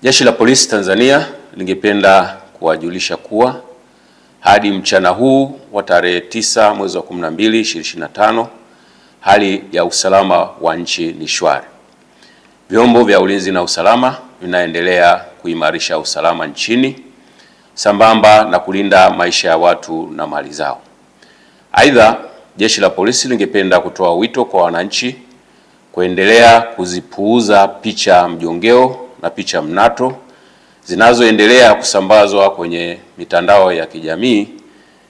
Jeshi la Polisi Tanzania lingependa kuwajulisha kuwa hadi mchana huu wa tarehe 9 mwezi wa 12 2025 hali ya usalama wa nchi ni shwari. Vyombo vya ulinzi na usalama vinaendelea kuimarisha usalama nchini sambamba na kulinda maisha ya watu na mali zao. Aidha, Jeshi la Polisi lingependa kutoa wito kwa wananchi kuendelea kuzipuuza picha mjongeo na picha mnato zinazoendelea kusambazwa kwenye mitandao ya kijamii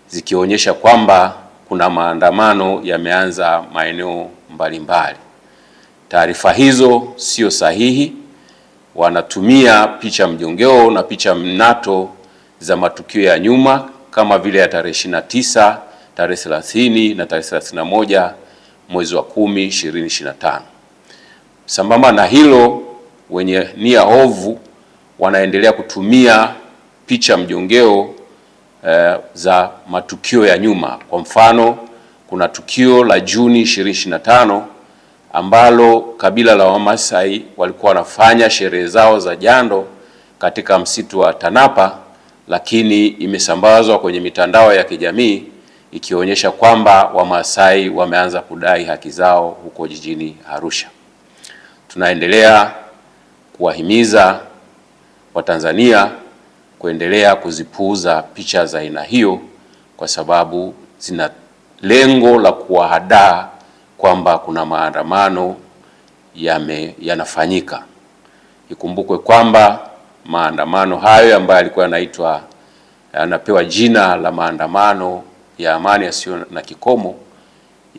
zikionyesha kwamba kuna maandamano yameanza maeneo mbalimbali. Taarifa hizo sio sahihi. Wanatumia picha mjongeo na picha mnato za matukio ya nyuma kama vile ya tarehe 29, tarehe 30 na tarehe 31 mwezi wa 10 2025. Sambamba na hilo, wenye nia ovu wanaendelea kutumia picha mjongeo za matukio ya nyuma. Kwa mfano, kuna tukio la Juni 2025 ambalo kabila la Wamasai walikuwa wanafanya sherehe zao za jando katika msitu wa Tanapa, lakini imesambazwa kwenye mitandao ya kijamii ikionyesha kwamba Wamasai wameanza kudai haki zao huko jijini Arusha. Tunaendelea kuwahimiza Watanzania kuendelea kuzipuuza picha za aina hiyo kwa sababu zina lengo la kuwahadaa kwamba kuna maandamano yanafanyika. Ikumbukwe kwamba maandamano hayo ambayo yalikuwa yanapewa jina la maandamano ya amani yasiyo na kikomo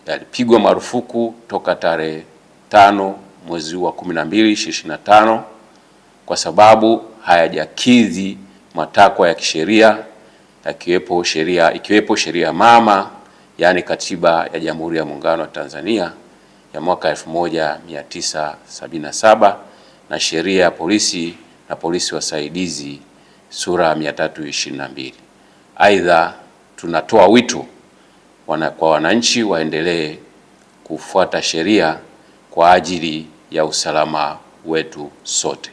yalipigwa marufuku toka tarehe 5 mwezi wa 12 2025 kwa sababu hayajakidhi matakwa ya kisheria ikiwepo sheria mama, yani Katiba ya Jamhuri ya Muungano wa Tanzania ya mwaka 1977 na sheria ya polisi na polisi wasaidizi sura 322. Aidha, tunatoa wito kwa wananchi waendelee kufuata sheria kwa ajili ya usalama wetu sote.